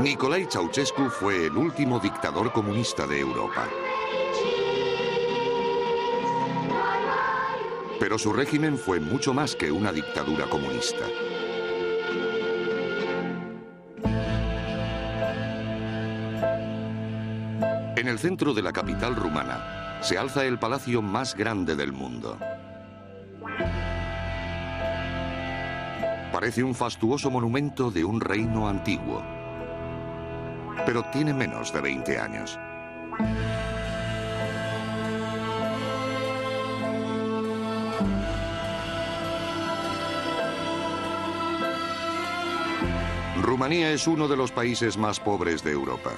Nicolae Ceausescu fue el último dictador comunista de Europa. Pero su régimen fue mucho más que una dictadura comunista. En el centro de la capital rumana se alza el palacio más grande del mundo. Parece un fastuoso monumento de un reino antiguo, pero tiene menos de 20 años. Rumanía es uno de los países más pobres de Europa.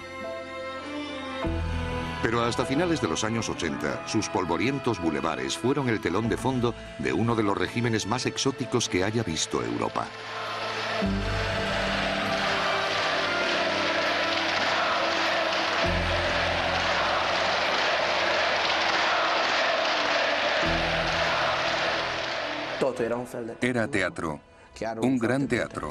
Pero hasta finales de los años 80, sus polvorientos bulevares fueron el telón de fondo de uno de los regímenes más exóticos que haya visto Europa. Era teatro, un gran teatro.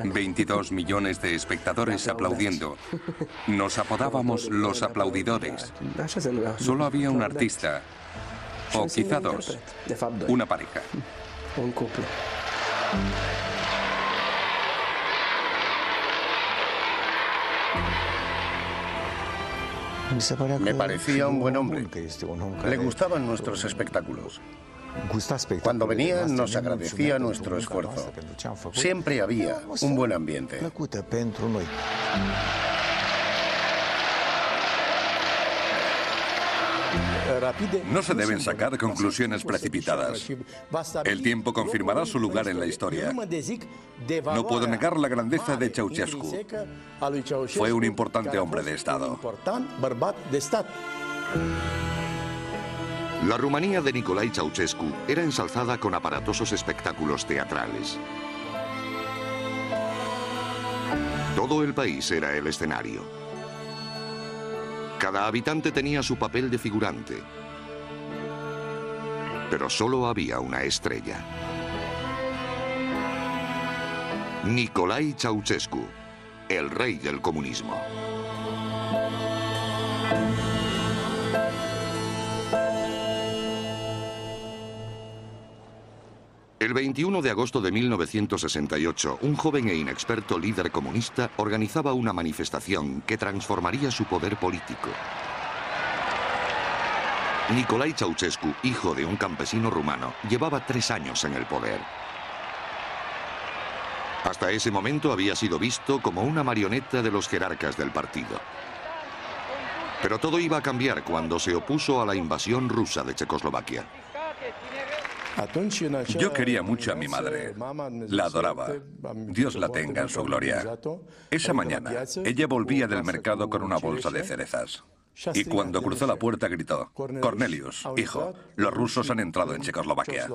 22 millones de espectadores aplaudiendo. Nos apodábamos los aplaudidores. Solo había un artista, o quizá dos, una pareja. Me parecía un buen hombre. Le gustaban nuestros espectáculos. Cuando venía nos agradecía nuestro esfuerzo. Siempre había un buen ambiente. No se deben sacar conclusiones precipitadas. El tiempo confirmará su lugar en la historia. No puedo negar la grandeza de Ceausescu. Fue un importante hombre de Estado. La Rumanía de Nicolae Ceausescu era ensalzada con aparatosos espectáculos teatrales. Todo el país era el escenario. Cada habitante tenía su papel de figurante. Pero solo había una estrella. Nicolae Ceausescu, el rey del comunismo. El 21 de agosto de 1968, un joven e inexperto líder comunista organizaba una manifestación que transformaría su poder político. Nicolae Ceausescu, hijo de un campesino rumano, llevaba 3 años en el poder. Hasta ese momento había sido visto como una marioneta de los jerarcas del partido. Pero todo iba a cambiar cuando se opuso a la invasión rusa de Checoslovaquia. Yo quería mucho a mi madre. La adoraba. Dios la tenga en su gloria. Esa mañana, ella volvía del mercado con una bolsa de cerezas. Y cuando cruzó la puerta gritó: Cornelius, hijo, los rusos han entrado en Checoslovaquia.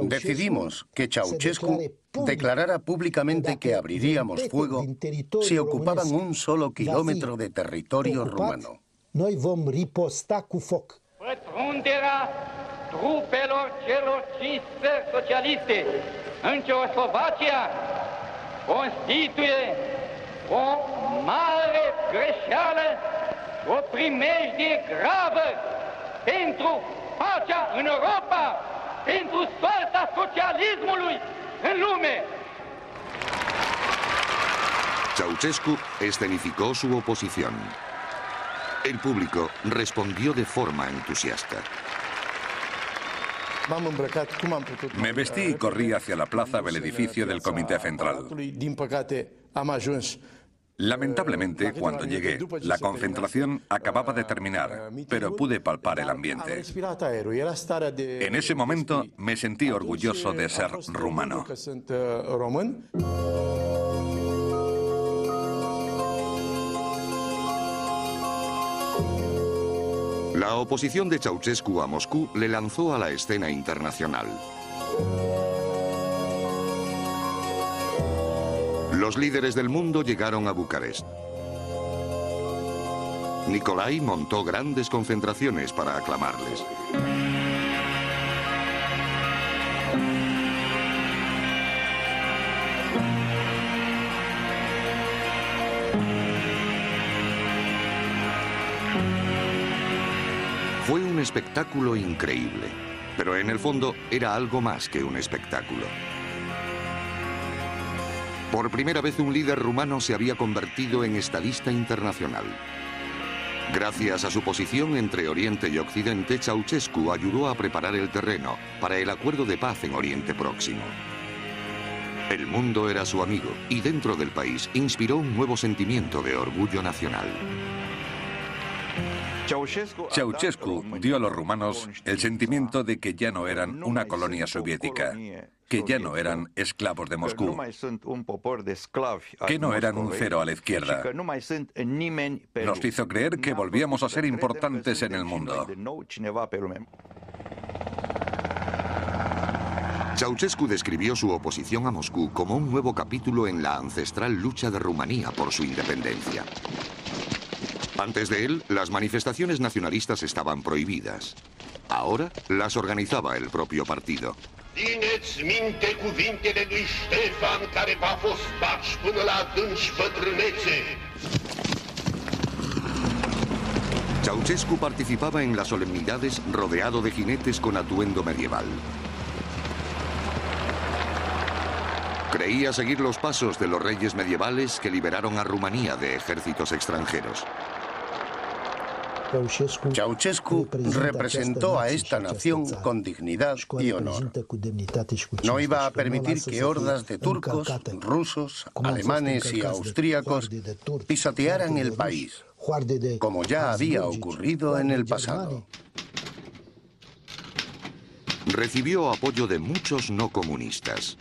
Decidimos que Ceausescu declarara públicamente que abriríamos fuego si ocupaban un solo kilómetro de territorio rumano. Pătrunderea trupelor celor 5 țări socialiste în Ceoslovacia constituie o mare greșeală, o primejdie gravă pentru pacea în Europa, pentru soarta socialismului în lume. Ceausescu escenificó su oposición. El público respondió de forma entusiasta. Me vestí y corrí hacia la plaza del edificio del Comité Central. Lamentablemente, cuando llegué, la concentración acababa de terminar, pero pude palpar el ambiente. En ese momento me sentí orgulloso de ser rumano. La oposición de Ceausescu a Moscú le lanzó a la escena internacional. Los líderes del mundo llegaron a Bucarest. Nicolae montó grandes concentraciones para aclamarles. espectáculo increíble, pero en el fondo era algo más que un espectáculo. Por primera vez un líder rumano se había convertido en estadista internacional. Gracias a su posición entre Oriente y Occidente, Ceausescu ayudó a preparar el terreno para el acuerdo de paz en Oriente Próximo. El mundo era su amigo y dentro del país inspiró un nuevo sentimiento de orgullo nacional. Ceausescu dio a los rumanos el sentimiento de que ya no eran una colonia soviética, que ya no eran esclavos de Moscú, que no eran un cero a la izquierda. Nos hizo creer que volvíamos a ser importantes en el mundo. Ceausescu describió su oposición a Moscú como un nuevo capítulo en la ancestral lucha de Rumanía por su independencia. Antes de él, las manifestaciones nacionalistas estaban prohibidas. Ahora las organizaba el propio partido. Țineți minte cuvintele lui Ștefan, care v-a fost paci până la adânci bătrânețe. Ceausescu participaba en las solemnidades rodeado de jinetes con atuendo medieval. Creía seguir los pasos de los reyes medievales que liberaron a Rumanía de ejércitos extranjeros. Ceausescu representó a esta nación con dignidad y honor. No iba a permitir que hordas de turcos, rusos, alemanes y austríacos pisotearan el país, como ya había ocurrido en el pasado. Recibió apoyo de muchos no comunistas.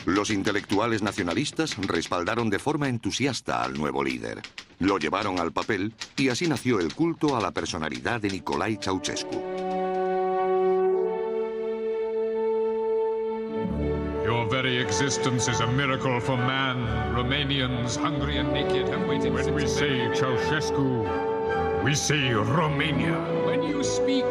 Los intelectuales nacionalistas respaldaron de forma entusiasta al nuevo líder. Lo llevaron al papel y así nació el culto a la personalidad de Nicolae Ceausescu. Your very existence is a miracle for man. Romanians, hungry and naked, have waited. When we say Ceausescu, we say Romania. When you speak,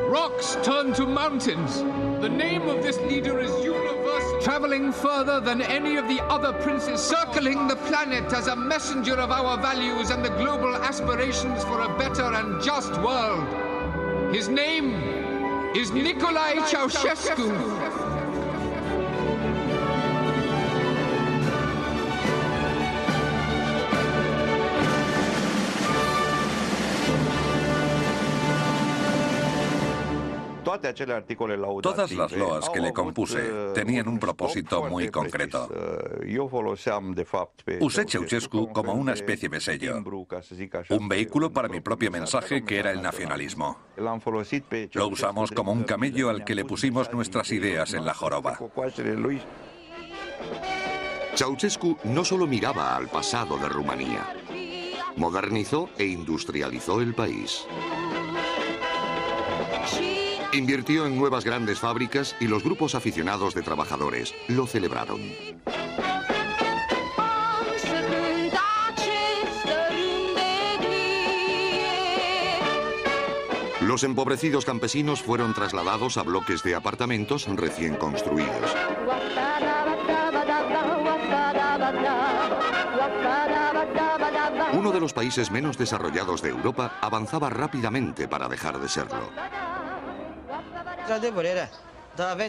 rocks turn to mountains. The name of this leader is universal. Traveling further than any of the other princes, circling the planet as a messenger of our values and the global aspirations for a better and just world. His name is Nicolae Ceausescu. Todas las loas que le compuse tenían un propósito muy concreto. Usé Ceausescu como una especie de sello, un vehículo para mi propio mensaje que era el nacionalismo. Lo usamos como un camello al que le pusimos nuestras ideas en la joroba. Ceausescu no solo miraba al pasado de Rumanía, modernizó e industrializó el país. Invirtió en nuevas grandes fábricas y los grupos aficionados de trabajadores lo celebraron. Los empobrecidos campesinos fueron trasladados a bloques de apartamentos recién construidos. Uno de los países menos desarrollados de Europa avanzaba rápidamente para dejar de serlo.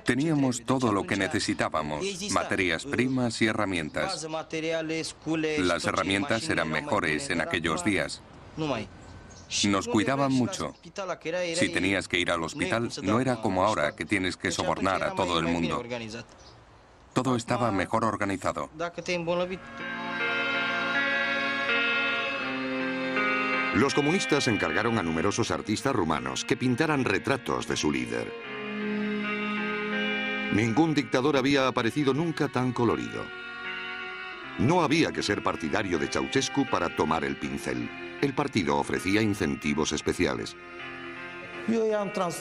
Teníamos todo lo que necesitábamos, materias primas y herramientas. Las herramientas eran mejores en aquellos días. Nos cuidaban mucho. Si tenías que ir al hospital, no era como ahora, que tienes que sobornar a todo el mundo. Todo estaba mejor organizado. Los comunistas encargaron a numerosos artistas rumanos que pintaran retratos de su líder. Ningún dictador había aparecido nunca tan colorido. No había que ser partidario de Ceausescu para tomar el pincel. El partido ofrecía incentivos especiales.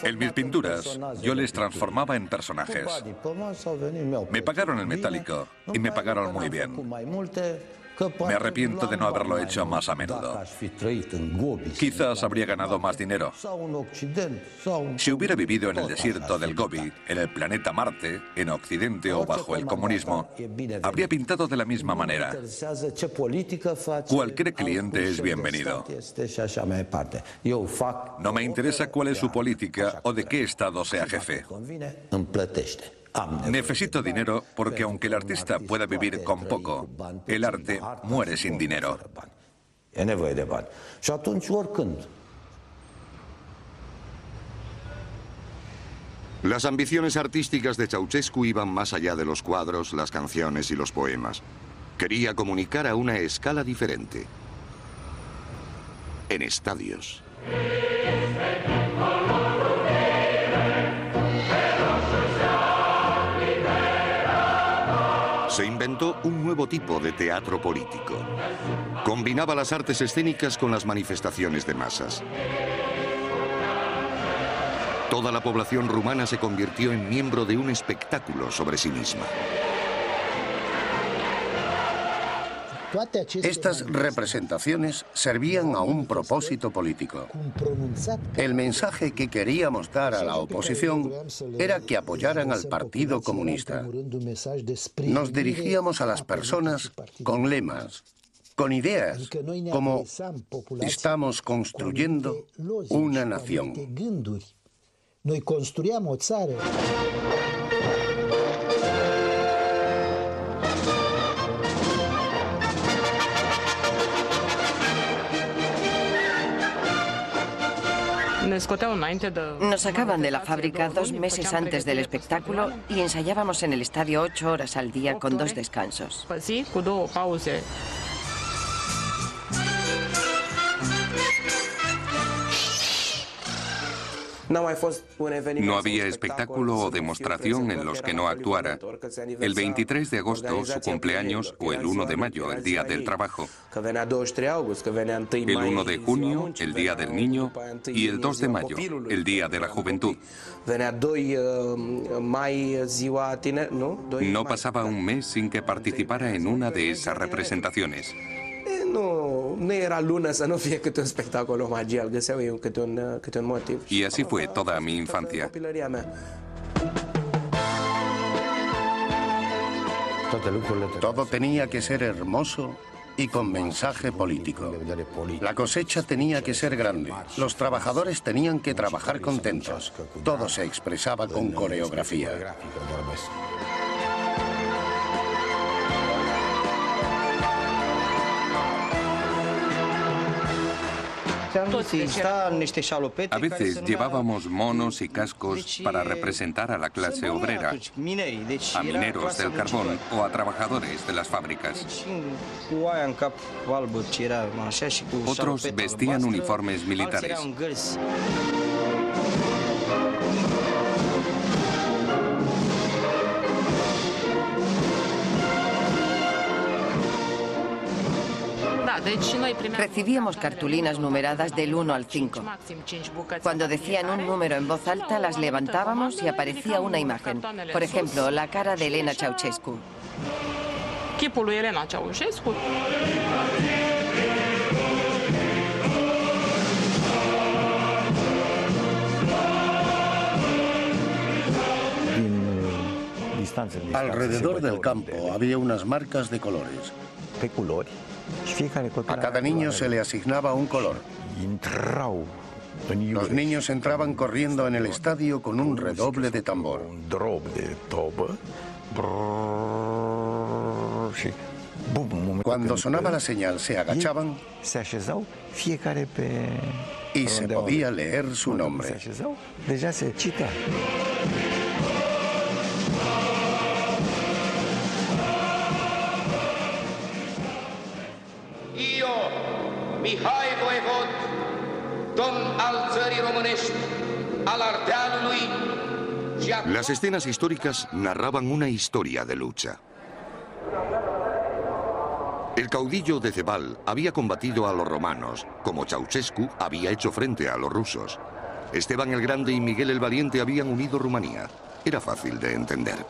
En mis pinturas, yo les transformaba en personajes. Me pagaron el metálico y me pagaron muy bien. Me arrepiento de no haberlo hecho más a menudo. Quizás habría ganado más dinero. Si hubiera vivido en el desierto del Gobi, en el planeta Marte, en Occidente o bajo el comunismo, habría pintado de la misma manera. Cualquier cliente es bienvenido. No me interesa cuál es su política o de qué estado sea jefe. Necesito dinero porque aunque el artista pueda vivir con poco, el arte muere sin dinero. Las ambiciones artísticas de Ceausescu iban más allá de los cuadros, las canciones y los poemas. Quería comunicar a una escala diferente. En estadios. Se inventó un nuevo tipo de teatro político. Combinaba las artes escénicas con las manifestaciones de masas. Toda la población rumana se convirtió en miembro de un espectáculo sobre sí misma. Estas representaciones servían a un propósito político. El mensaje que queríamos dar a la oposición era que apoyaran al Partido Comunista. Nos dirigíamos a las personas con lemas, con ideas, como estamos construyendo una nación. Nos sacaban de la fábrica 2 meses antes del espectáculo y ensayábamos en el estadio 8 horas al día con 2 descansos. No había espectáculo o demostración en los que no actuara. El 23 de agosto, su cumpleaños, o el 1 de mayo, el Día del Trabajo. El 1 de junio, el Día del Niño, y el 2 de mayo, el Día de la Juventud. No pasaba un mes sin que participara en una de esas representaciones. Y así fue toda mi infancia. Todo tenía que ser hermoso y con mensaje político. La cosecha tenía que ser grande. Los trabajadores tenían que trabajar contentos. Todo se expresaba con coreografía. A veces llevábamos monos y cascos para representar a la clase obrera, a mineros del carbón o a trabajadores de las fábricas. Otros vestían uniformes militares. Recibíamos cartulinas numeradas del 1 al 5. Cuando decían un número en voz alta, las levantábamos y aparecía una imagen. Por ejemplo, la cara de Elena Ceausescu. Alrededor del campo había unas marcas de colores. A cada niño se le asignaba un color. Los niños entraban corriendo en el estadio con un redoble de tambor. Cuando sonaba la señal se agachaban y se podía leer su nombre. Mihai Voievod, domn al țării românești, al Ardealului. Las escenas históricas narraban una historia de lucha. El caudillo de Cebal había combatido a los romanos, como Ceausescu había hecho frente a los rusos. Esteban el Grande y Miguel el Valiente habían unido Rumanía. Era fácil de entender.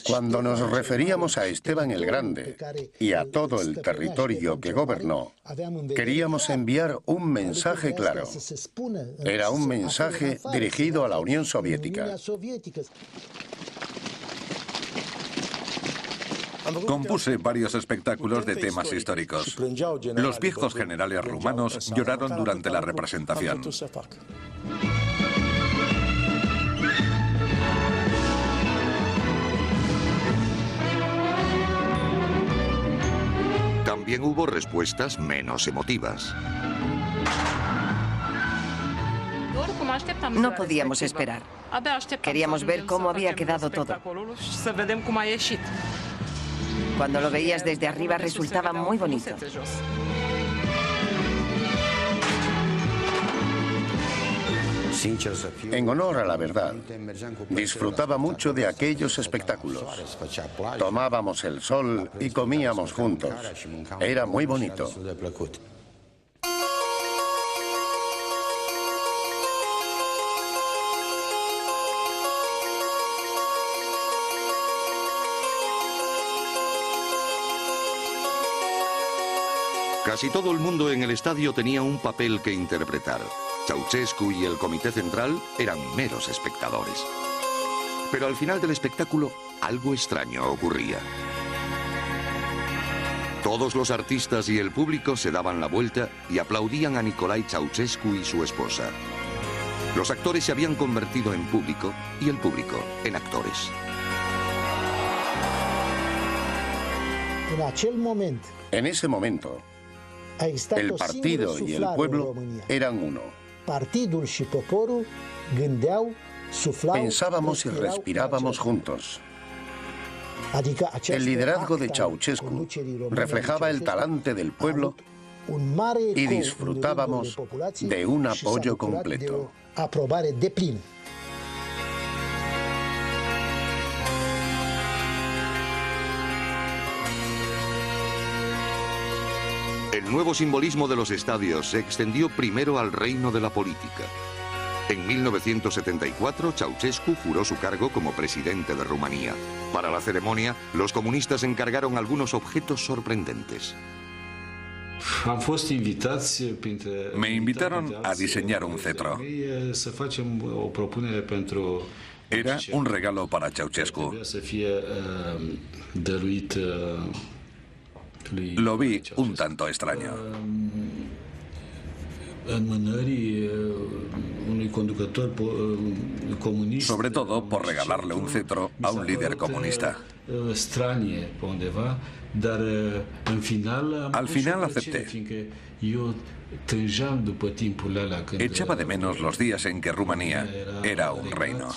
Cuando nos referíamos a Esteban el Grande y a todo el territorio que gobernó, queríamos enviar un mensaje claro. Era un mensaje dirigido a la Unión Soviética. Compuse varios espectáculos de temas históricos. Los viejos generales rumanos lloraron durante la representación. También hubo respuestas menos emotivas. No podíamos esperar. Queríamos ver cómo había quedado todo. Cuando lo veías desde arriba resultaba muy bonito. En honor a la verdad, disfrutaba mucho de aquellos espectáculos. Tomábamos el sol y comíamos juntos. Era muy bonito. Casi todo el mundo en el estadio tenía un papel que interpretar. Ceausescu y el Comité Central eran meros espectadores. Pero al final del espectáculo, algo extraño ocurría. Todos los artistas y el público se daban la vuelta y aplaudían a Nicolae Ceausescu y su esposa. Los actores se habían convertido en público y el público en actores. En ese momento, el partido y el pueblo eran uno. Pensábamos y respirábamos juntos. El liderazgo de Ceausescu reflejaba el talante del pueblo y disfrutábamos de un apoyo completo. El nuevo simbolismo de los estadios se extendió primero al reino de la política. En 1974, Ceausescu juró su cargo como presidente de Rumanía. Para la ceremonia, los comunistas encargaron algunos objetos sorprendentes. Me invitaron a diseñar un cetro. Era un regalo para Ceausescu. Lo vi un tanto extraño. Sobre todo por regalarle un cetro a un líder comunista. Al final acepté. Echaba de menos los días en que Rumanía era un reino.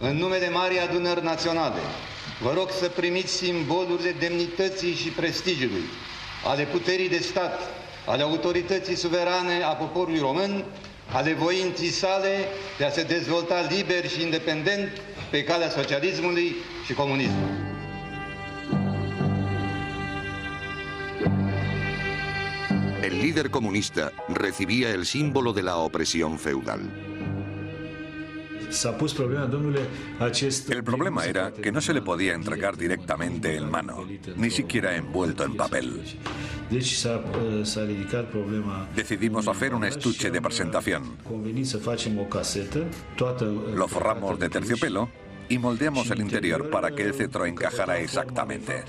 În nume de Marii Adunări Naționale, vă rog să primiți simbolurile demnității și prestigiului, ale puterii de stat, ale autorității suverane a poporului român, ale voinței sale de a se dezvolta liber și independent pe calea socialismului și comunismului. El líder comunista recibía el símbolo de la opresión feudal. El problema era que no se le podía entregar directamente en mano, ni siquiera envuelto en papel. Decidimos hacer un estuche de presentación. Lo forramos de terciopelo y moldeamos el interior para que el cetro encajara exactamente.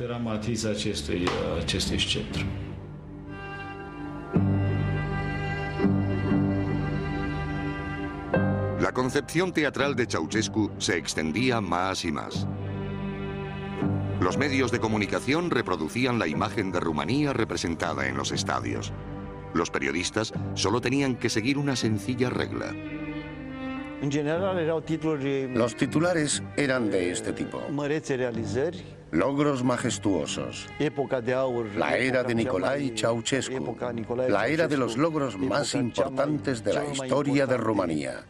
La concepción teatral de Ceausescu se extendía más y más. Los medios de comunicación reproducían la imagen de Rumanía representada en los estadios. Los periodistas solo tenían que seguir una sencilla regla. Los titulares eran de este tipo: logros majestuosos, la era de Nicolae Ceausescu, la era de los logros más importantes de la historia de Rumanía.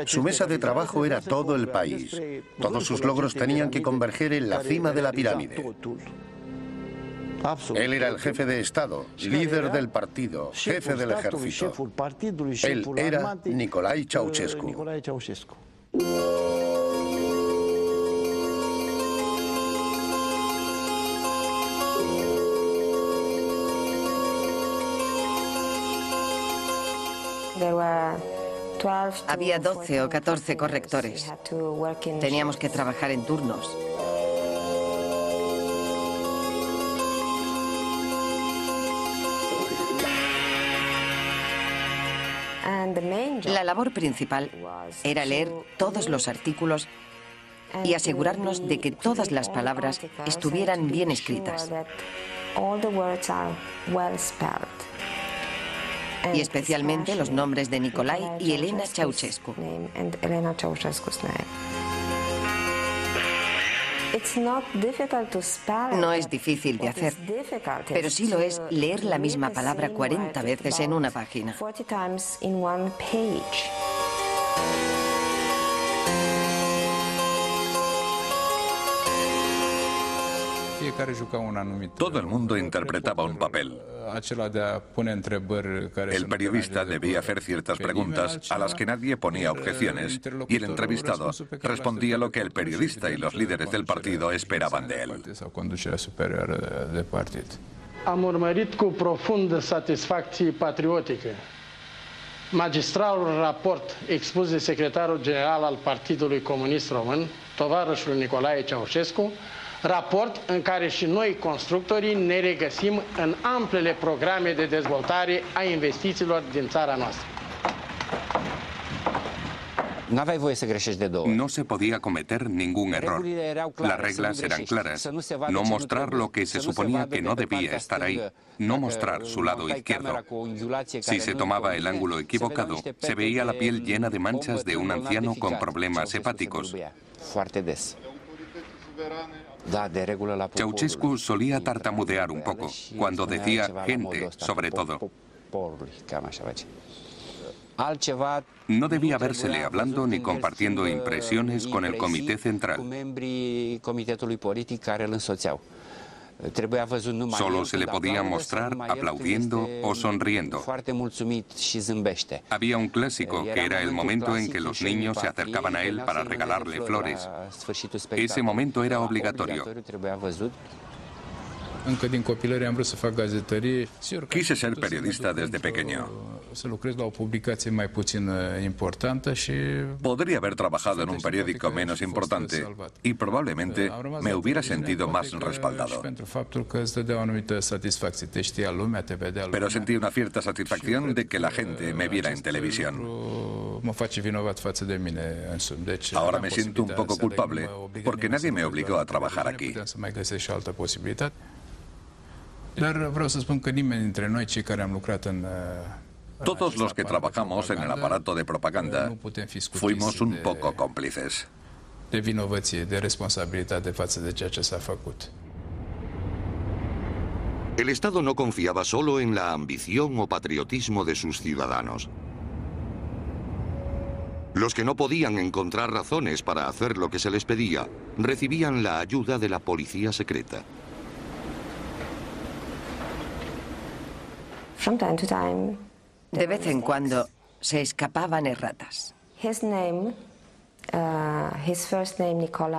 Su mesa de trabajo era todo el país. Todos sus logros tenían que converger en la cima de la pirámide. Él era el jefe de Estado, líder del partido, jefe del ejército. Él era Nicolae Ceausescu. Había 12 o 14 correctores. Teníamos que trabajar en turnos. La labor principal era leer todos los artículos y asegurarnos de que todas las palabras estuvieran bien escritas. Y especialmente los nombres de Nicolae y Elena Ceausescu. No es difícil de hacer, pero sí lo es leer la misma palabra 40 veces en una página. Todo el mundo interpretaba un papel. El periodista debía hacer ciertas preguntas a las que nadie ponía objeciones y el entrevistado respondía lo que el periodista y los líderes del partido esperaban de él. Am urmărit cu profundă satisfacție patriotică magistralul raport expus de secretarul general al Partidului Comunist Român, tovarășul Nicolae Ceausescu, raport în care și noi, constructorii, ne regăsim în amplele programe de dezvoltare a investițiilor din țara noastră. No se podía cometer ningún error. Las reglas eran claras. No mostrar lo que se suponía que no debía estar ahí. No mostrar su lado izquierdo. Si se tomaba el ángulo equivocado, se veía la piel llena de manchas de un anciano con problemas hepáticos. Ceausescu solía tartamudear un poco, cuando decía gente, sobre todo. No debía vérsele hablando ni compartiendo impresiones con el Comité Central. Solo se le podía mostrar aplaudiendo o sonriendo. Había un clásico que era el momento en que los niños se acercaban a él para regalarle flores. Ese momento era obligatorio. Quise ser periodista desde pequeño. Podría haber trabajado en un periódico menos importante y probablemente me hubiera sentido más respaldado. Pero sentí una cierta satisfacción de que la gente me viera en televisión. Ahora me siento un poco culpable porque nadie me obligó a trabajar aquí. Todos los que trabajamos en el aparato de propaganda fuimos un poco cómplices. El Estado no confiaba solo en la ambición o patriotismo de sus ciudadanos. Los que no podían encontrar razones para hacer lo que se les pedía, recibían la ayuda de la policía secreta. De vez en cuando se escapaban erratas.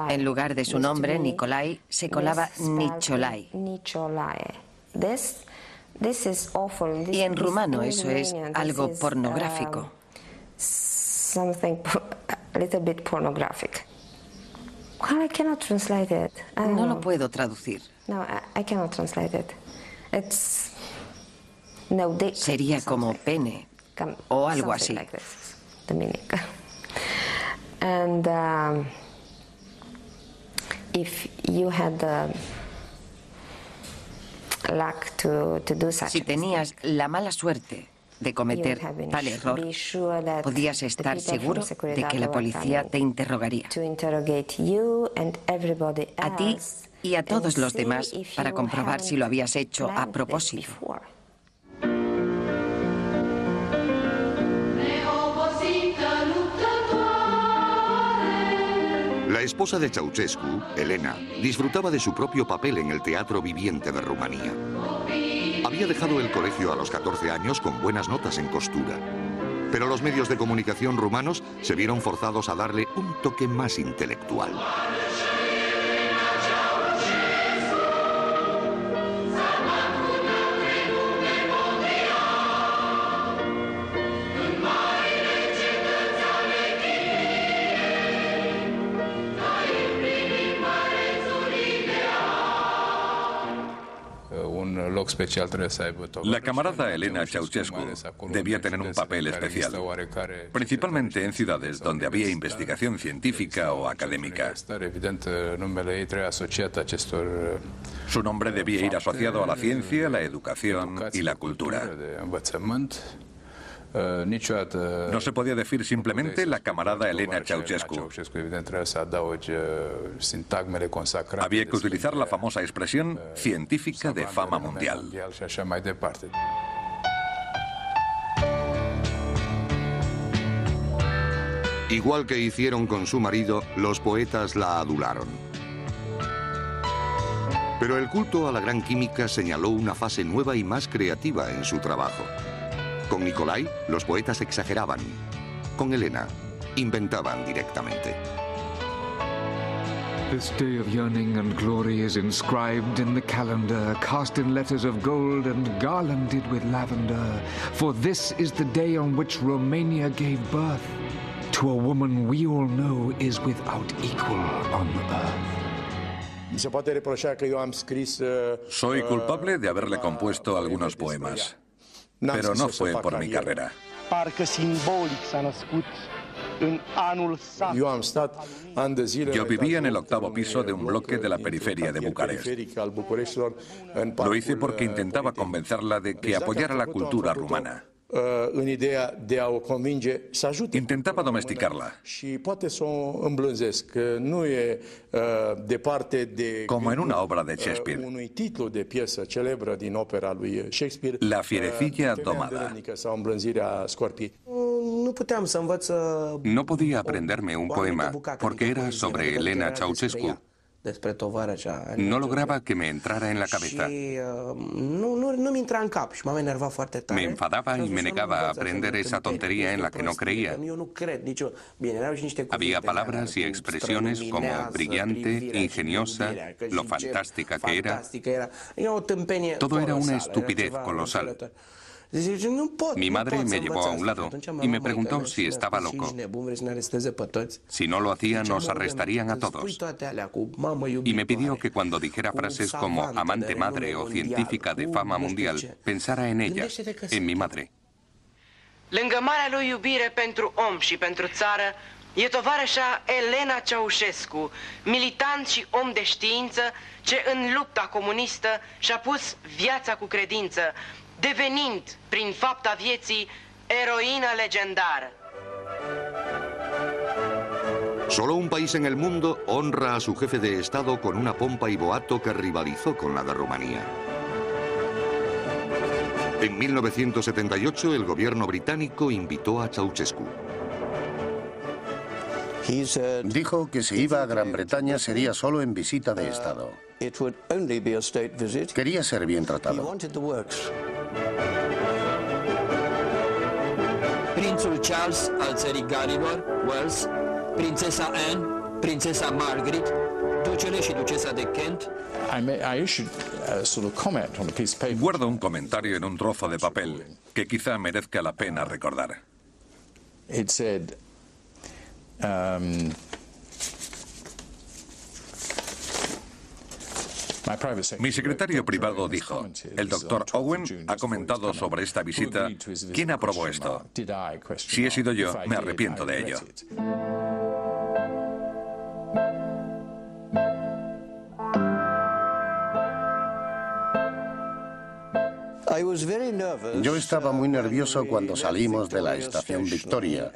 En lugar de su nombre, Nicolae, se colaba Nicolae. Y en rumano eso es algo pornográfico. No lo puedo traducir. Sería como pene o algo así. Si tenías la mala suerte de cometer tal error, podías estar seguro de que la policía te interrogaría. A ti y a todos los demás para comprobar si lo habías hecho a propósito. La esposa de Ceausescu, Elena, disfrutaba de su propio papel en el teatro viviente de Rumanía. Había dejado el colegio a los 14 años con buenas notas en costura. Pero los medios de comunicación rumanos se vieron forzados a darle un toque más intelectual. La camarada Elena Ceausescu debía tener un papel especial, principalmente en ciudades donde había investigación científica o académica. Su nombre debía ir asociado a la ciencia, la educación y la cultura. No se podía decir simplemente la camarada Elena Ceausescu. Había que utilizar la famosa expresión científica de fama mundial. Igual que hicieron con su marido, los poetas la adularon. Pero el culto a la gran química señaló una fase nueva y más creativa en su trabajo. Con Nicolai, los poetas exageraban. Con Elena, inventaban directamente. This day of yearning and glory is inscribed in the calendar, cast in letters of gold and garlanded with lavender. For this is the day on which Romania gave birth to a woman we all know is without equal on earth. Soy culpable de haberle compuesto algunos poemas. Pero no fue por mi carrera. Yo vivía en el 8º piso de un bloque de la periferia de Bucarest. Lo hice porque intentaba convencerla de que apoyara la cultura rumana. Intentaba domesticarla. Como en una obra de Shakespeare. La fierecilla domada. No podía aprenderme un poema porque era sobre Elena Ceausescu. No lograba que me entrara en la cabeza. Me enfadaba y me negaba a aprender esa tontería en la que no creía. Había palabras y expresiones como brillante, ingeniosa, lo fantástica que era. Todo era una estupidez colosal. Mi madre me llevó a un lado y me preguntó si estaba loco. Si no lo hacía, nos arrestarían a todos. Y me pidió que cuando dijera frases como amante madre o científica de fama mundial, pensara en ella, en mi madre. Lângă marea lui iubire pentru om și pentru țară, e tovarășa Elena Ceausescu, militant și om de știință, ce în lupta comunistă și-a pus viața cu credință, devenind, prin fapta vieții, eroină legendară. Solo un país en el mundo honra a su jefe de Estado con una pompa y boato que rivalizó con la de Rumanía. En 1978, el gobierno británico invitó a Ceausescu. Dijo que si iba a Gran Bretaña sería solo en visita de Estado. Quería ser bien tratado. Prințul Charles al țării Galilor, Wales, prințesa Anne, prințesa Margaret, ducele și ducesa de Kent. Guardo un comentario en un trozo de papel que quizá merezca la pena recordar. Mi secretario privado dijo, el doctor Owen ha comentado sobre esta visita, ¿quién aprobó esto? Si he sido yo, me arrepiento de ello. Yo estaba muy nervioso cuando salimos de la estación Victoria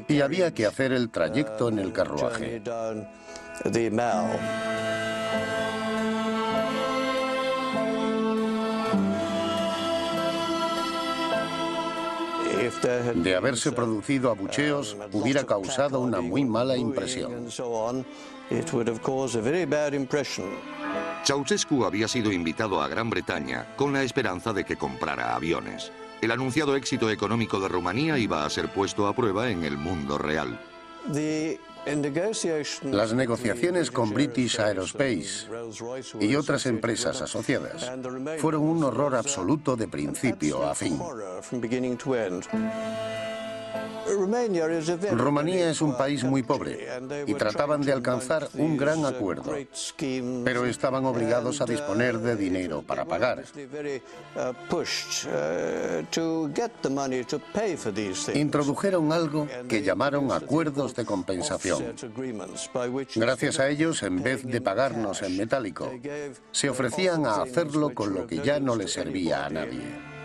y había que hacer el trayecto en el carruaje. De haberse producido abucheos, hubiera causado una muy mala impresión. Ceausescu había sido invitado a Gran Bretaña con la esperanza de que comprara aviones. El anunciado éxito económico de Rumanía iba a ser puesto a prueba en el mundo real. Las negociaciones con British Aerospace y otras empresas asociadas fueron un horror absoluto de principio a fin. Rumanía es un país muy pobre y trataban de alcanzar un gran acuerdo, pero estaban obligados a disponer de dinero para pagar. Introdujeron algo que llamaron acuerdos de compensación. Gracias a ellos, en vez de pagarnos en metálico, se ofrecían a hacerlo con lo que ya no le servía a nadie.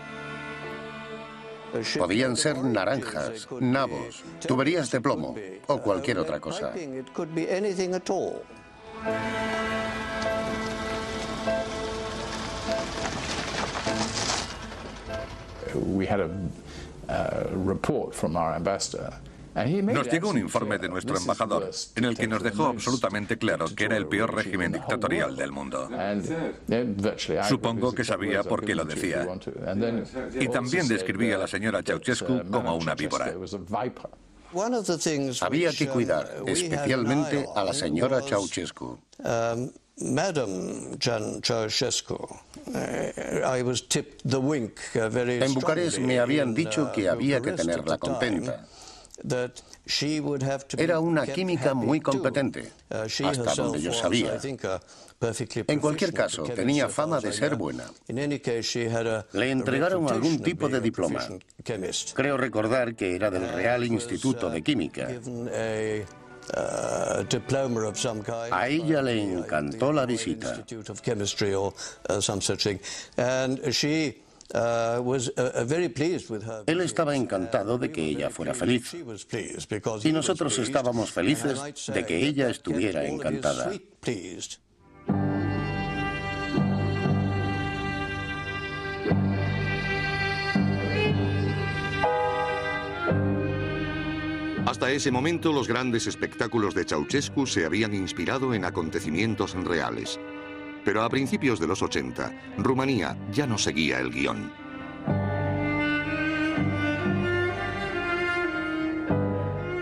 Podían ser naranjas, nabos, tuberías de plomo o cualquier otra cosa. Nos llegó un informe de nuestro embajador en el que nos dejó absolutamente claro que era el peor régimen dictatorial del mundo. Supongo que sabía por qué lo decía. Y también describía a la señora Ceausescu como una víbora. Había que cuidar especialmente a la señora Ceausescu. En Bucarest me habían dicho que había que tenerla contenta. Era una química muy competente, hasta donde yo sabía. En cualquier caso, tenía fama de ser buena. Le entregaron algún tipo de diploma. Creo recordar que era del Real Instituto de Química. A ella le encantó la visita. Él estaba encantado de que ella fuera feliz. Y nosotros estábamos felices de que ella estuviera encantada. Hasta ese momento, los grandes espectáculos de Ceausescu se habían inspirado en acontecimientos reales. Pero a principios de los 80, Rumanía ya no seguía el guión.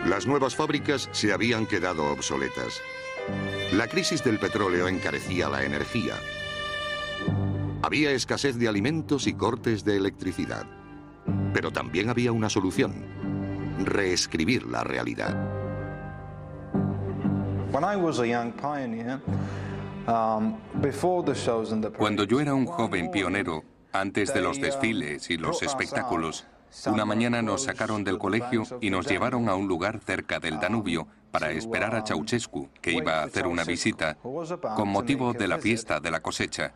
Las nuevas fábricas se habían quedado obsoletas. La crisis del petróleo encarecía la energía. Había escasez de alimentos y cortes de electricidad. Pero también había una solución: reescribir la realidad. Cuando yo era un joven pionero, antes de los desfiles y los espectáculos, una mañana nos sacaron del colegio y nos llevaron a un lugar cerca del Danubio para esperar a Ceausescu, que iba a hacer una visita con motivo de la fiesta de la cosecha.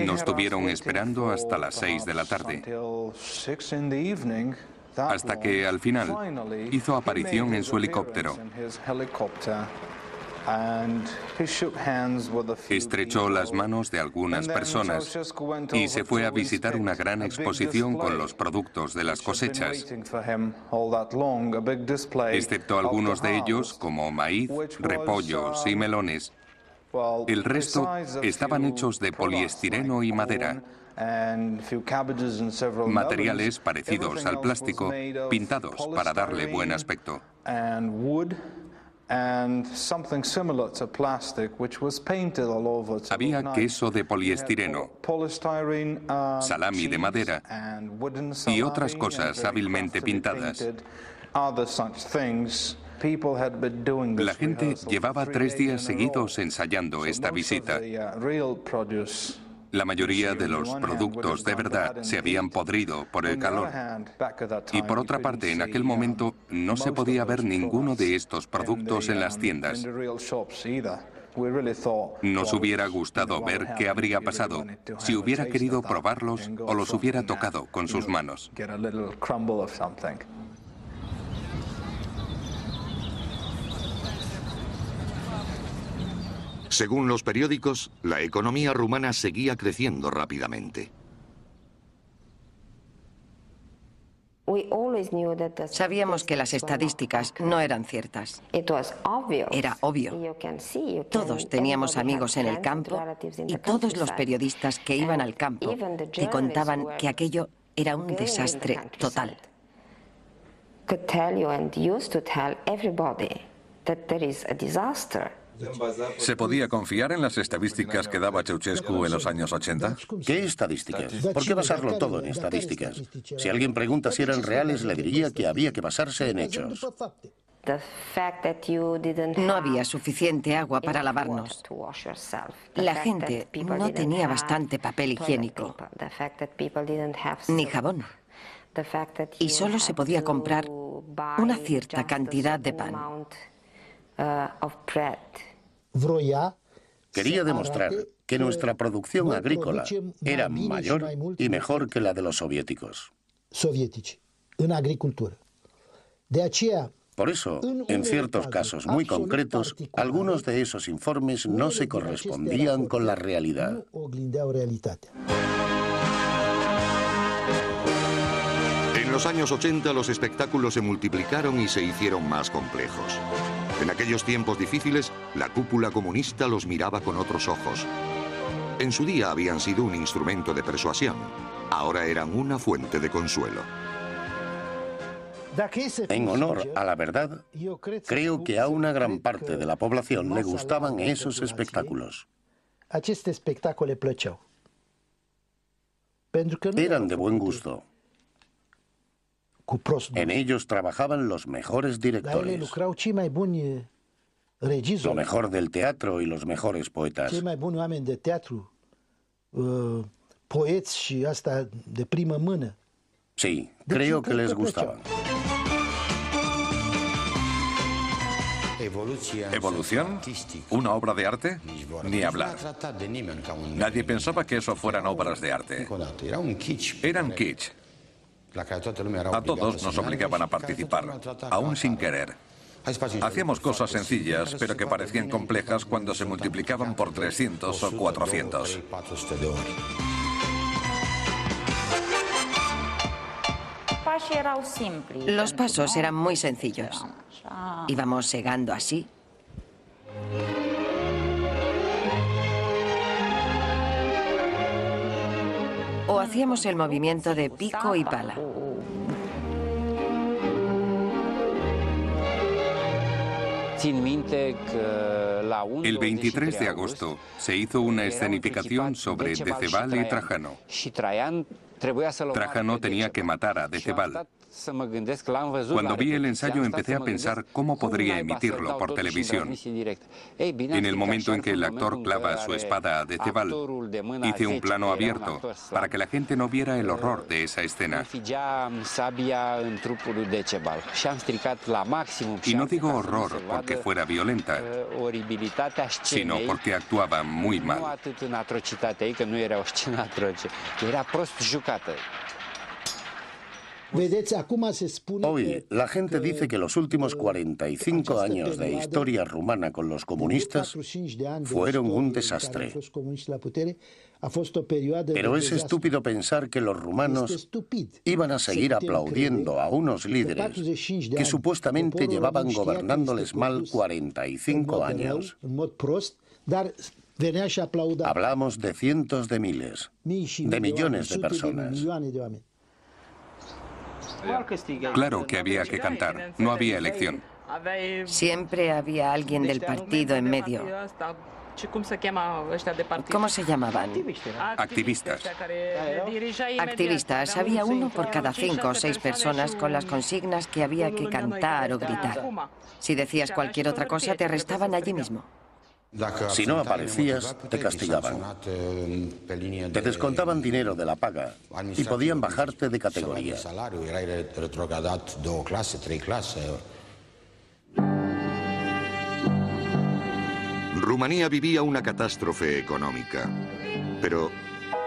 Nos tuvieron esperando hasta las 6 de la tarde, hasta que al final hizo aparición en su helicóptero. Estrechó las manos de algunas personas y se fue a visitar una gran exposición con los productos de las cosechas, excepto algunos de ellos como maíz, repollos y melones. El resto estaban hechos de poliestireno y madera, materiales parecidos al plástico, pintados para darle buen aspecto. Había queso de poliestireno, salami de madera y otras cosas hábilmente pintadas. La gente llevaba 3 días seguidos ensayando esta visita. La mayoría de los productos de verdad se habían podrido por el calor. Y por otra parte, en aquel momento no se podía ver ninguno de estos productos en las tiendas. Nos hubiera gustado ver qué habría pasado si hubiera querido probarlos o los hubiera tocado con sus manos. Según los periódicos, la economía rumana seguía creciendo rápidamente. Sabíamos que las estadísticas no eran ciertas. Era obvio. Todos teníamos amigos en el campo y todos los periodistas que iban al campo te contaban que aquello era un desastre total. ¿Se podía confiar en las estadísticas que daba Ceausescu en los años 80? ¿Qué estadísticas? ¿Por qué basarlo todo en estadísticas? Si alguien pregunta si eran reales, le diría que había que basarse en hechos. No había suficiente agua para lavarnos. La gente no tenía bastante papel higiénico, ni jabón. Y solo se podía comprar una cierta cantidad de pan. Quería demostrar que nuestra producción agrícola era mayor y mejor que la de los soviéticos. Por eso, en ciertos casos muy concretos, algunos de esos informes no se correspondían con la realidad. En los años 80 los espectáculos se multiplicaron y se hicieron más complejos. En aquellos tiempos difíciles, la cúpula comunista los miraba con otros ojos. En su día habían sido un instrumento de persuasión. Ahora eran una fuente de consuelo. En honor a la verdad, creo que a una gran parte de la población le gustaban esos espectáculos. Eran de buen gusto. En ellos trabajaban los mejores directores, lo mejor del teatro y los mejores poetas. Sí, creo que les gustaban. ¿Evolución? ¿Una obra de arte? Ni hablar. Nadie pensaba que eso fueran obras de arte. Eran kitsch. A todos nos obligaban a participar, aún sin querer. Hacíamos cosas sencillas, pero que parecían complejas cuando se multiplicaban por 300 o 400. Los pasos eran muy sencillos. Íbamos segando así. O hacíamos el movimiento de pico y pala. El 23 de agosto se hizo una escenificación sobre Decebal y Trajano. Trajano tenía que matar a Decebal. Cuando vi el ensayo empecé a pensar cómo podría emitirlo por televisión. En el momento en que el actor clava su espada a Decebal, hice un plano abierto para que la gente no viera el horror de esa escena. Y no digo horror porque fuera violenta, sino porque actuaba muy mal. Hoy, la gente dice que los últimos 45 años de historia rumana con los comunistas fueron un desastre. Pero es estúpido pensar que los rumanos iban a seguir aplaudiendo a unos líderes que supuestamente llevaban gobernándoles mal 45 años. Hablamos de cientos de miles, de millones de personas. Claro que había que cantar, no había elección. Siempre había alguien del partido en medio. ¿Cómo se llamaban? Activistas. Activistas. Había uno por cada 5 o 6 personas con las consignas que había que cantar o gritar. Si decías cualquier otra cosa, te arrestaban allí mismo. Si no aparecías, te castigaban. Te descontaban dinero de la paga y podían bajarte de categoría. Rumanía vivía una catástrofe económica. Pero,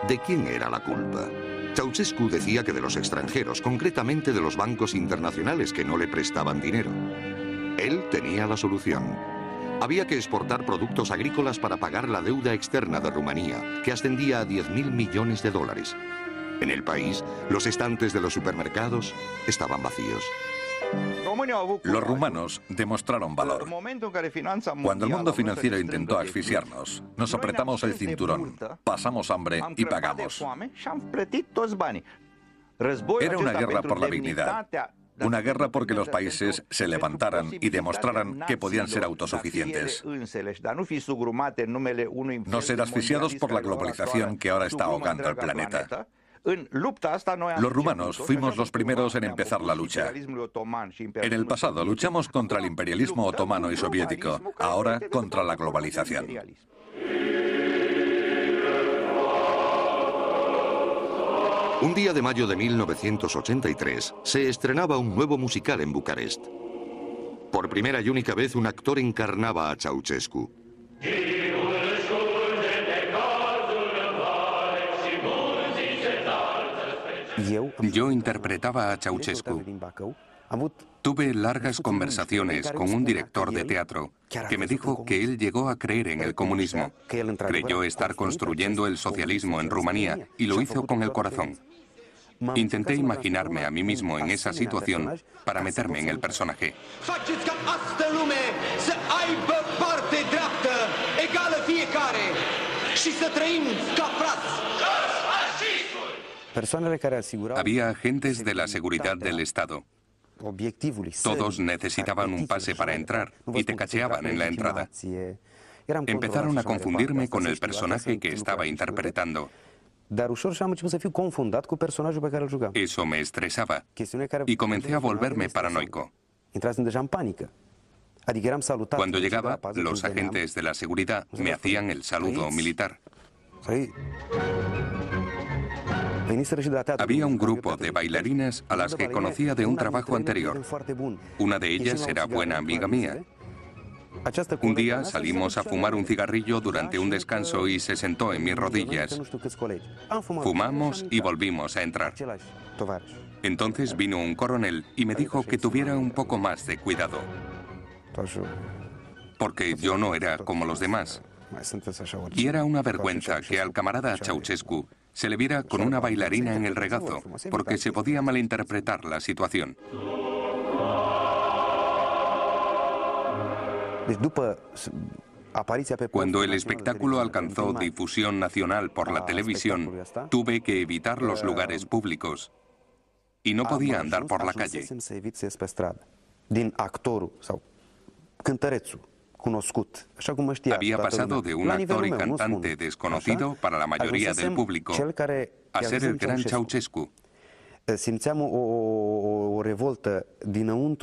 ¿de quién era la culpa? Ceausescu decía que de los extranjeros, concretamente de los bancos internacionales que no le prestaban dinero. Él tenía la solución. Había que exportar productos agrícolas para pagar la deuda externa de Rumanía, que ascendía a 10.000 millones de dólares. En el país, los estantes de los supermercados estaban vacíos. Los rumanos demostraron valor. Cuando el mundo financiero intentó asfixiarnos, nos apretamos el cinturón, pasamos hambre y pagamos. Era una guerra por la dignidad. Una guerra porque los países se levantaran y demostraran que podían ser autosuficientes. No ser asfixiados por la globalización que ahora está ahogando al planeta. Los rumanos fuimos los primeros en empezar la lucha. En el pasado luchamos contra el imperialismo otomano y soviético, ahora contra la globalización. Un día de mayo de 1983 se estrenaba un nuevo musical en Bucarest. Por primera y única vez un actor encarnaba a Ceausescu. Yo interpretaba a Ceausescu. Tuve largas conversaciones con un director de teatro que me dijo que él llegó a creer en el comunismo. Creyó estar construyendo el socialismo en Rumanía y lo hizo con el corazón. Intenté imaginarme a mí mismo en esa situación para meterme en el personaje. Había agentes de la seguridad del Estado. Todos necesitaban un pase para entrar y te cacheaban en la entrada. Empezaron a confundirme con el personaje que estaba interpretando. Eso me estresaba y comencé a volverme paranoico. Cuando llegaba, los agentes de la seguridad me hacían el saludo militar. Había un grupo de bailarinas a las que conocía de un trabajo anterior. Una de ellas era buena amiga mía. Un día salimos a fumar un cigarrillo durante un descanso y se sentó en mis rodillas. Fumamos y volvimos a entrar. Entonces vino un coronel y me dijo que tuviera un poco más de cuidado. Porque yo no era como los demás. Y era una vergüenza que al camarada Ceausescu se le viera con una bailarina en el regazo, porque se podía malinterpretar la situación. Cuando el espectáculo alcanzó difusión nacional por la televisión, tuve que evitar los lugares públicos y no podía andar por la calle. Había pasado de un actor y cantante desconocido para la mayoría del público a ser el gran Ceausescu.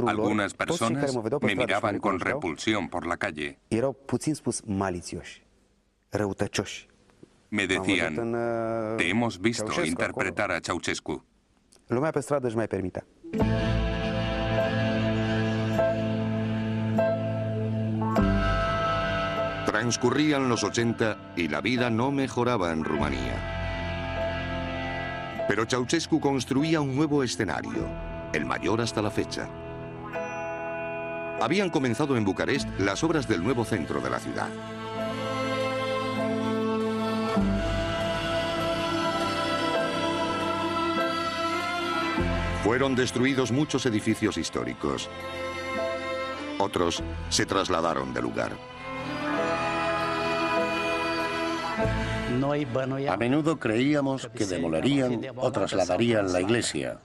Algunas personas me miraban con repulsión por la calle. Me decían, te hemos visto interpretar a Ceausescu. Transcurrían los 80 y la vida no mejoraba en Rumanía. Pero Ceausescu construía un nuevo escenario, el mayor hasta la fecha. Habían comenzado en Bucarest las obras del nuevo centro de la ciudad. Fueron destruidos muchos edificios históricos. Otros se trasladaron del lugar. A menudo creíamos que demolerían o trasladarían la iglesia.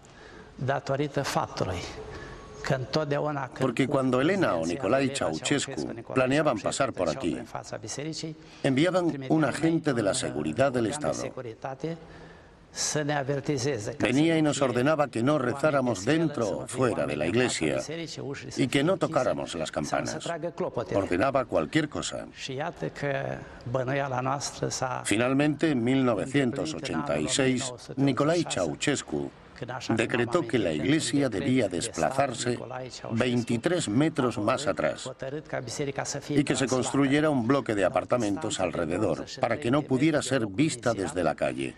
Porque cuando Elena o Nicolae Ceausescu planeaban pasar por aquí, enviaban un agente de la seguridad del Estado. Venía y nos ordenaba que no rezáramos dentro o fuera de la iglesia y que no tocáramos las campanas. Ordenaba cualquier cosa. Finalmente, en 1986, Nicolae Ceausescu decretó que la iglesia debía desplazarse 23 metros más atrás y que se construyera un bloque de apartamentos alrededor para que no pudiera ser vista desde la calle.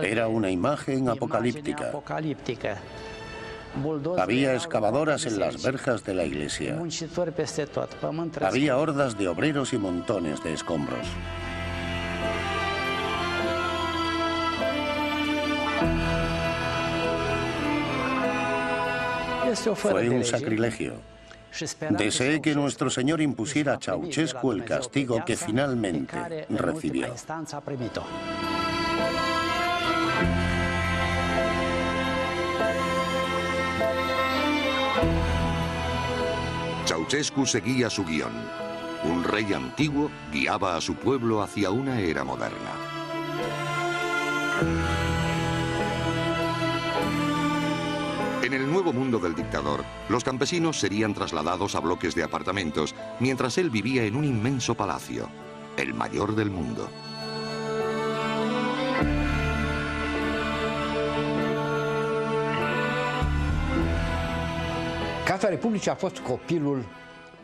Era una imagen apocalíptica. Había excavadoras en las verjas de la iglesia. Había hordas de obreros y montones de escombros. Fue un sacrilegio. Deseé que nuestro Señor impusiera a Ceausescu el castigo que finalmente recibió. Ceausescu seguía su guión. Un rey antiguo guiaba a su pueblo hacia una era moderna. En el nuevo mundo del dictador, los campesinos serían trasladados a bloques de apartamentos, mientras él vivía en un inmenso palacio, el mayor del mundo.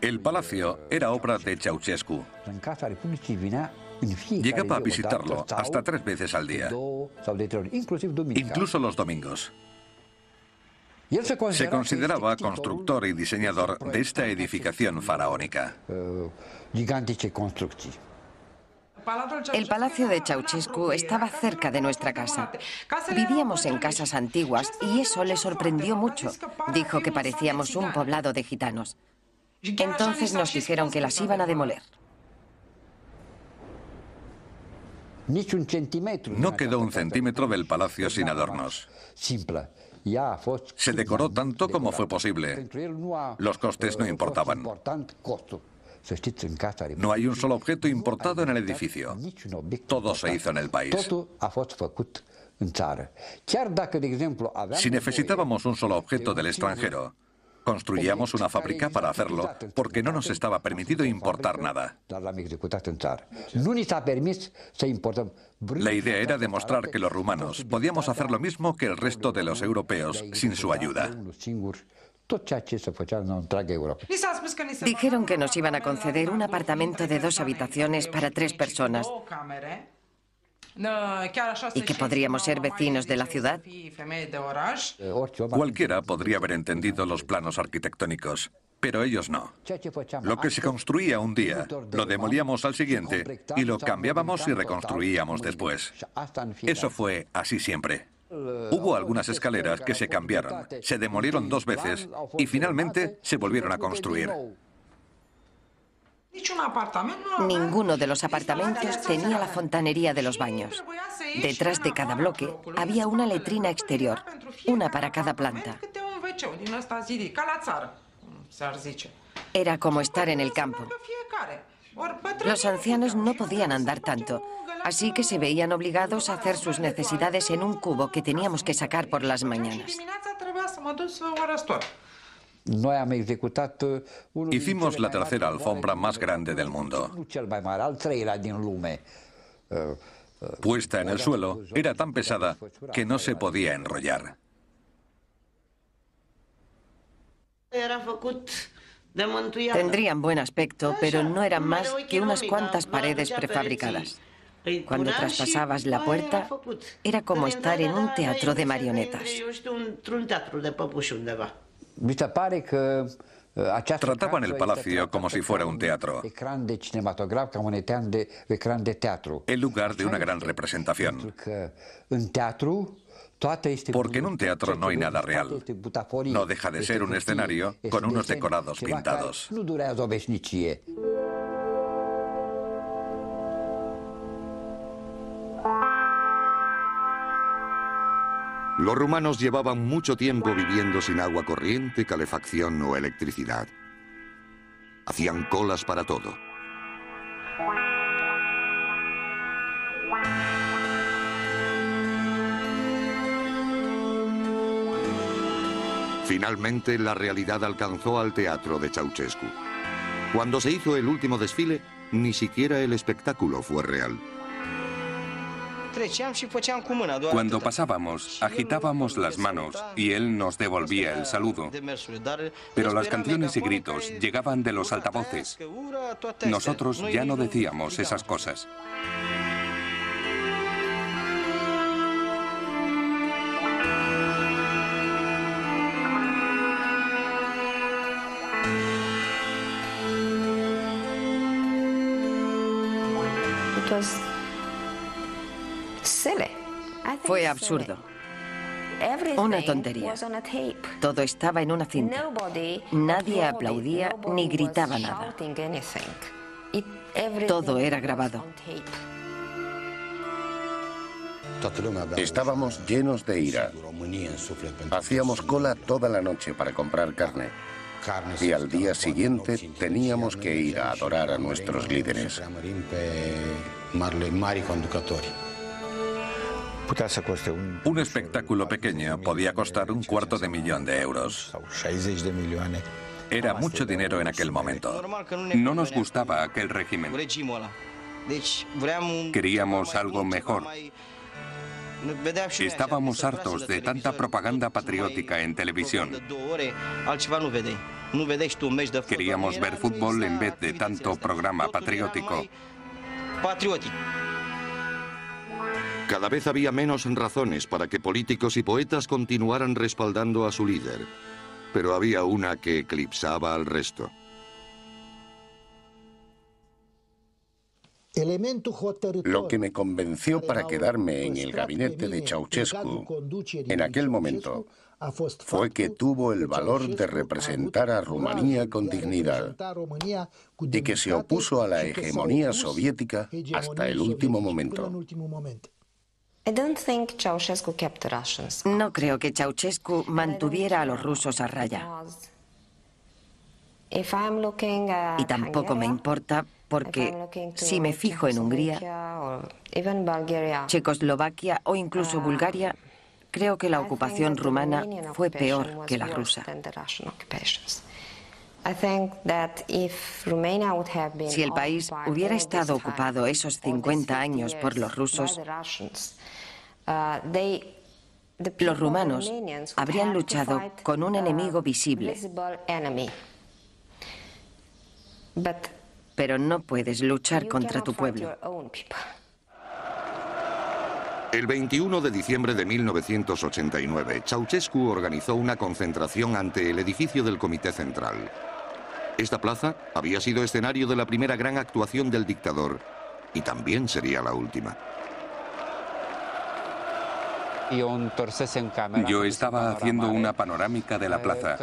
El palacio era obra de Ceausescu. Llegaba a visitarlo hasta 3 veces al día, incluso los domingos. Se consideraba constructor y diseñador de esta edificación faraónica. El palacio de Ceausescu estaba cerca de nuestra casa. Vivíamos en casas antiguas y eso le sorprendió mucho. Dijo que parecíamos un poblado de gitanos. Entonces nos dijeron que las iban a demoler. No quedó un centímetro del palacio sin adornos. Se decoró tanto como fue posible. Los costes no importaban. No hay un solo objeto importado en el edificio. Todo se hizo en el país. Si necesitábamos un solo objeto del extranjero, construíamos una fábrica para hacerlo, porque no nos estaba permitido importar nada. La idea era demostrar que los rumanos podíamos hacer lo mismo que el resto de los europeos sin su ayuda. Dijeron que nos iban a conceder un apartamento de 2 habitaciones para 3 personas y que podríamos ser vecinos de la ciudad. Cualquiera podría haber entendido los planos arquitectónicos, pero ellos no. Lo que se construía un día, lo demolíamos al siguiente y lo cambiábamos y reconstruíamos después. Eso fue así siempre. Hubo algunas escaleras que se cambiaron, se demolieron 2 veces y finalmente se volvieron a construir. Ninguno de los apartamentos tenía la fontanería de los baños. Detrás de cada bloque había una letrina exterior, una para cada planta. Era como estar en el campo. Los ancianos no podían andar tanto, así que se veían obligados a hacer sus necesidades en un cubo que teníamos que sacar por las mañanas. Hicimos la tercera alfombra más grande del mundo. Puesta en el suelo, era tan pesada que no se podía enrollar. Tendrían buen aspecto, pero no eran más que unas cuantas paredes prefabricadas. Cuando traspasabas la puerta, era como estar en un teatro de marionetas. Trataban el palacio como si fuera un teatro, en lugar de una gran representación. Porque en un teatro no hay nada real. No deja de ser un escenario con unos decorados pintados. Los rumanos llevaban mucho tiempo viviendo sin agua corriente, calefacción o electricidad. Hacían colas para todo. Finalmente, la realidad alcanzó al teatro de Ceausescu. Cuando se hizo el último desfile, ni siquiera el espectáculo fue real. Cuando pasábamos, agitábamos las manos y él nos devolvía el saludo. Pero las canciones y gritos llegaban de los altavoces. Nosotros ya no decíamos esas cosas. Fue absurdo. Una tontería. Todo estaba en una cinta. Nadie aplaudía ni gritaba nada. Todo era grabado. Estábamos llenos de ira. Hacíamos cola toda la noche para comprar carne. Y al día siguiente teníamos que ir a adorar a nuestros líderes. Un espectáculo pequeño podía costar $250.000 de euros. Era mucho dinero en aquel momento. No nos gustaba aquel régimen. Queríamos algo mejor. Estábamos hartos de tanta propaganda patriótica en televisión. Queríamos ver fútbol en vez de tanto programa patriótico. Cada vez había menos razones para que políticos y poetas continuaran respaldando a su líder. Pero había una que eclipsaba al resto. Lo que me convenció para quedarme en el gabinete de Ceausescu en aquel momento fue que tuvo el valor de representar a Rumanía con dignidad y que se opuso a la hegemonía soviética hasta el último momento. No creo que Ceausescu mantuviera a los rusos a raya. Y tampoco me importa porque si me fijo en Hungría, Checoslovaquia o incluso Bulgaria, creo que la ocupación rumana fue peor que la rusa. Si el país hubiera estado ocupado esos 50 años por los rusos, los rumanos habrían luchado con un enemigo visible. Pero no puedes luchar contra tu pueblo. El 21 de diciembre de 1989, Ceausescu organizó una concentración ante el edificio del Comité Central. Esta plaza había sido escenario de la primera gran actuación del dictador y también sería la última. Yo estaba haciendo una panorámica de la plaza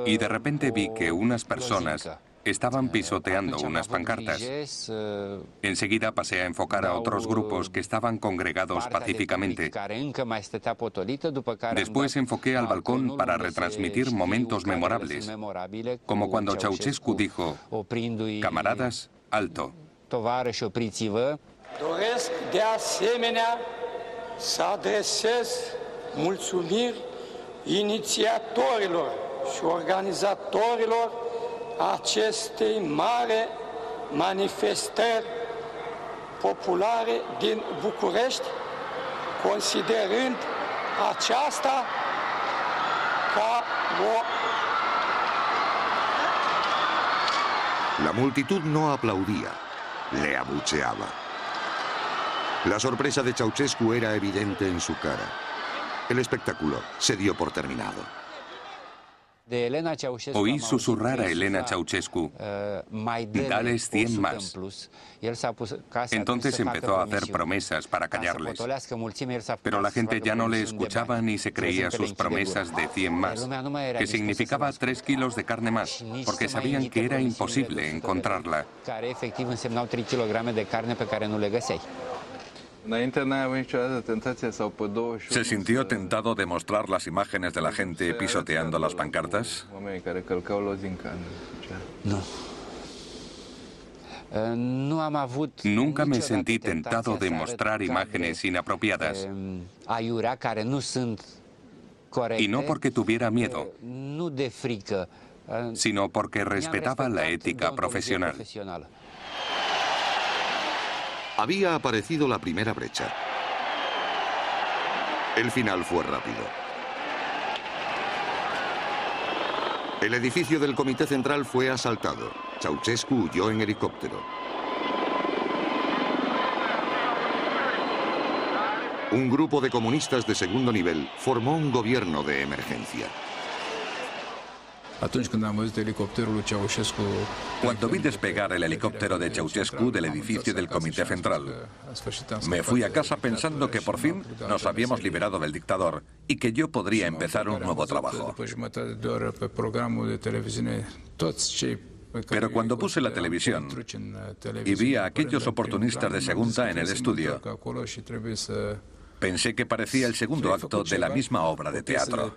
y de repente vi que unas personas estaban pisoteando unas pancartas. Enseguida pasé a enfocar a otros grupos que estaban congregados pacíficamente. Después enfoqué al balcón para retransmitir momentos memorables, como cuando Ceausescu dijo: "Camaradas, alto". Doresc de asemenea să adresez mulțumiri inițiatorilor și organizatorilor acestei mari manifestări populare din București, considerând aceasta ca o... La multitud no aplaudía, le abucheaba. La sorpresa de Ceausescu era evidente en su cara. El espectáculo se dio por terminado. Oí susurrar a Elena Ceausescu: "Dales 100 más". Entonces empezó a hacer promesas para callarles. Pero la gente ya no le escuchaba ni se creía sus promesas de 100 más, que significaba 3 kilos de carne más, porque sabían que era imposible encontrarla. ¿Se sintió tentado de mostrar las imágenes de la gente pisoteando las pancartas? Nunca me sentí tentado de mostrar imágenes inapropiadas. Y no porque tuviera miedo, sino porque respetaba la ética profesional. Había aparecido la primera brecha. El final fue rápido. El edificio del Comité Central fue asaltado. Ceausescu huyó en helicóptero. Un grupo de comunistas de segundo nivel formó un gobierno de emergencia. Cuando vi despegar el helicóptero de Ceausescu del edificio del Comité Central, me fui a casa pensando que por fin nos habíamos liberado del dictador y que yo podría empezar un nuevo trabajo. Pero cuando puse la televisión y vi a aquellos oportunistas de Segunda en el estudio, pensé que parecía el segundo acto de la misma obra de teatro.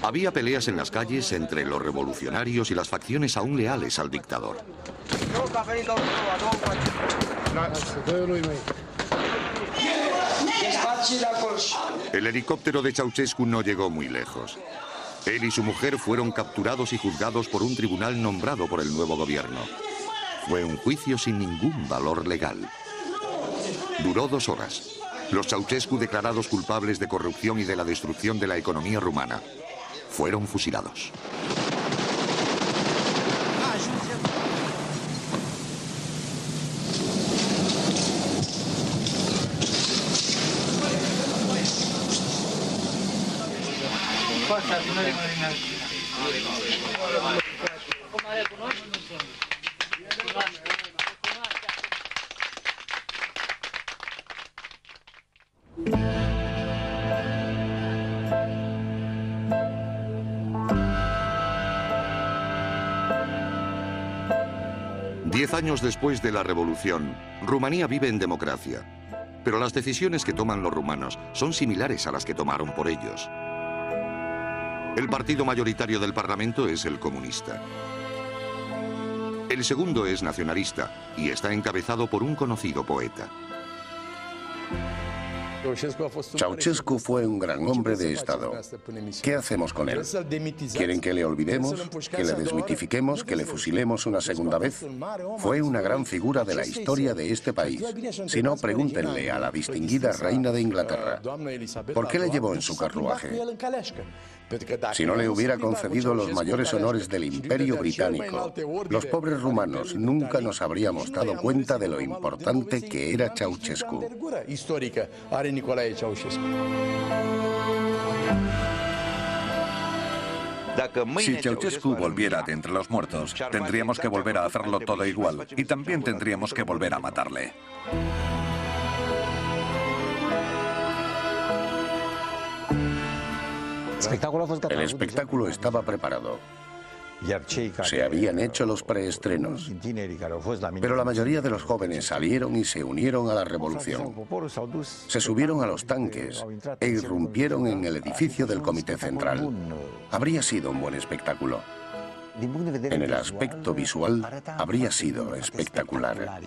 Había peleas en las calles entre los revolucionarios y las facciones aún leales al dictador. El helicóptero de Ceausescu no llegó muy lejos. Él y su mujer fueron capturados y juzgados por un tribunal nombrado por el nuevo gobierno. Fue un juicio sin ningún valor legal. Duró 2 horas. Los Ceausescu, declarados culpables de corrupción y de la destrucción de la economía rumana, fueron fusilados. Diez años después de la revolución, Rumanía vive en democracia, pero las decisiones que toman los rumanos son similares a las que tomaron por ellos. El partido mayoritario del Parlamento es el comunista. El segundo es nacionalista y está encabezado por un conocido poeta. Ceausescu fue un gran hombre de Estado. ¿Qué hacemos con él? ¿Quieren que le olvidemos? ¿Que le desmitifiquemos? ¿Que le fusilemos una segunda vez? Fue una gran figura de la historia de este país. Si no, pregúntenle a la distinguida reina de Inglaterra. ¿Por qué le llevó en su carruaje? Si no le hubiera concedido los mayores honores del Imperio Británico, los pobres rumanos nunca nos habríamos dado cuenta de lo importante que era Ceausescu. Si Ceausescu volviera de entre los muertos, tendríamos que volver a hacerlo todo igual y también tendríamos que volver a matarle. El espectáculo estaba preparado. Se habían hecho los preestrenos, pero la mayoría de los jóvenes salieron y se unieron a la revolución. Se subieron a los tanques e irrumpieron en el edificio del Comité Central. Habría sido un buen espectáculo. En el aspecto visual, habría sido espectacular.